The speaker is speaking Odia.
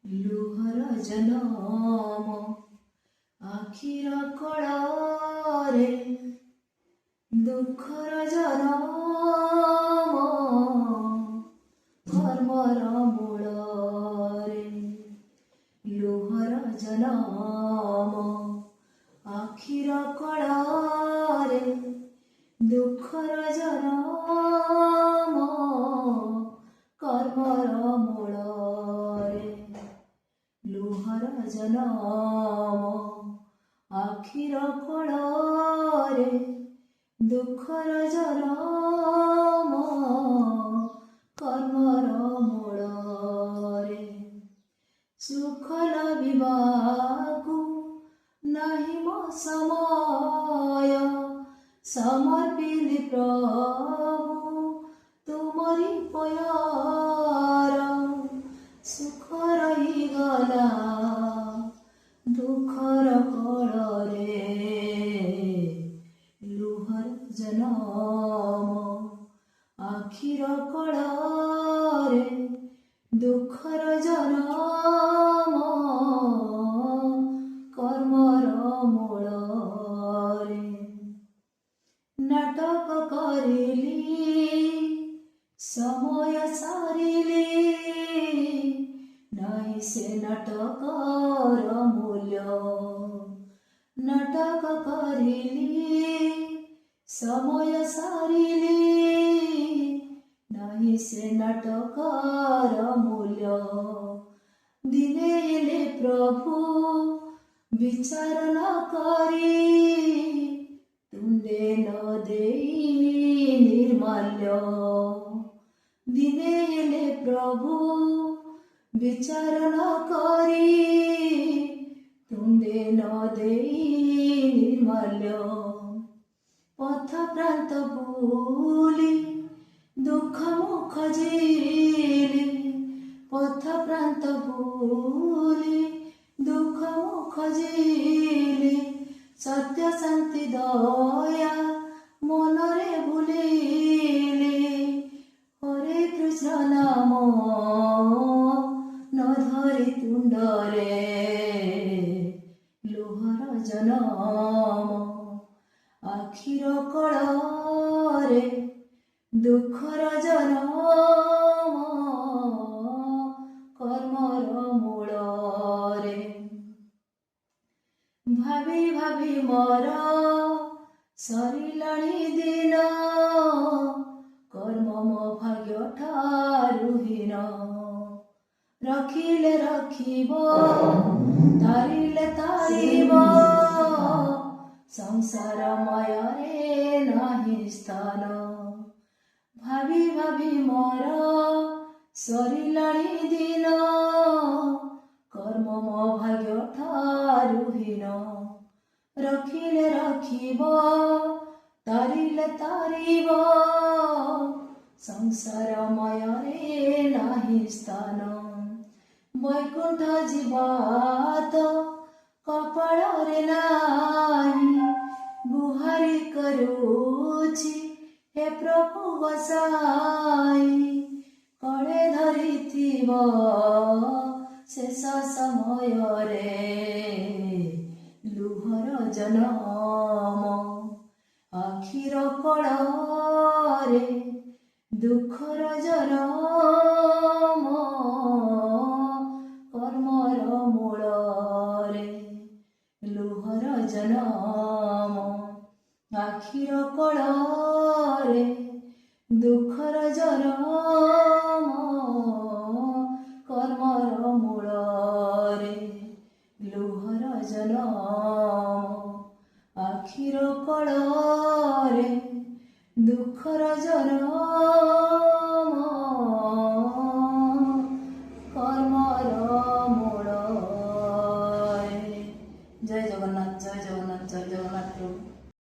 ଲୁହର ଜନମ ଆଖିର କଳରେ ଦୁଃଖର ଜନମ କର୍ମର ମୂଳରେ ଲୁହର ଜନମ ଆଖିର କଳରେ ଦୁଃଖର ଜନମ କର୍ମର ମୂଳରେ ଲୁହର ଜନମ ଆଖିର କଳରେ ଦୁଃଖର ଜନମ କର୍ମର ମୂଳରେ ସୁଖ ଲଭିବାକୁ ନାହିଁ ମୋ ସମୟ ସମର୍ପିଲି ପ୍ରଭୁ ତୁମରି ପୟାର ସୁଖ ରହିଗଲା ଦୁଃଖର କଳରେ ଲୁହର ଜନମ ଆଖିର କଳରେ ଦୁଃଖର ଜନମ କର୍ମର ମୂଳରେ ନାଟକ କରିଲି ସମୟ ସାରିଲି ନାହିଁ ସେ ନାଟକର ମୂଲ୍ୟ ନାଟକ କରିଲି ସମୟ ସାରିଲି ନାହିଁ ସେ ନାଟକର ମୂଲ୍ୟ ଦିନେ ହେଲେ ପ୍ରଭୁ ବିଚାର ନ କରି ତୁଣ୍ଡେ ନ ଦେଇ ନିର୍ମାଲ୍ୟ ଦିନେ ହେଲେ ପ୍ରଭୁ ବିଚାର ନ କରି ତୁଣ୍ଡେ ନ ଦେଇ ନିର୍ମାଲ୍ୟ ପଥ ପ୍ରାନ୍ତ ବୁଲି ଦୁଃଖ ମୁଁ ଖୋଜିଲି ପଥ ପ୍ରାନ୍ତ ବୁଲି ଦୁଃଖ ମୁଁ ଖୋଜିଲି ସତ୍ୟ ଶାନ୍ତି ଦୟା ମନରେ ଭୁଲିଲି ହରେ କୃଷ୍ଣ ନାମ ନ ଧରି ତୁଣ୍ଡରେ ଲୁହର ଜନମ ଆଖିର କଳରେ ଦୁଃଖର ଜନମ କର୍ମର ମୂଳରେ ଭାବି ଭାବି ମୋର ସରିଲାଣି ଦିନ କର୍ମ ମୋ ଭାଗ୍ୟ ଠାରୁ ହୀନ ରଖିଲେ ରଖିବ ତାରିଲେ ତାରିବ ସଂସାରମୟରେ ନାହିଁ ସ୍ଥାନ ଭାବି ଭାବି ମୋର ସରିଲାଣି ଦିନ କର୍ମ ମୋ ଭାଗ୍ୟ ଠାରୁ ହୀନ ରଖିଲେ ରଖିବ ତାରିଲେ ତାରିବ ସଂସାରମୟରେ ନାହିଁ ସ୍ଥାନ ବୈକୁଣ୍ଠ ଯିବା ତ କପାଳରେ ନାହିଁ ଗୁହାରି କରୁଛି ହେ ପ୍ରଭୁ ଗୋସାଇ କଳେ ଧରିଥିବ ଶେଷ ସମୟରେ ଲୁହର ଜନମ ଆଖିର କଳରେ ଦୁଃଖର ଜନମ କର୍ମର ମୂଳରେ ଲୁହର ଜନମ ଆଖିର କଳରେ ଦୁଃଖର ଜନମ କର୍ମର ମୂଳରେ ଲୁହର ଜନମ ଆଖିର କଳରେ ଦୁଃଖର ଜନମ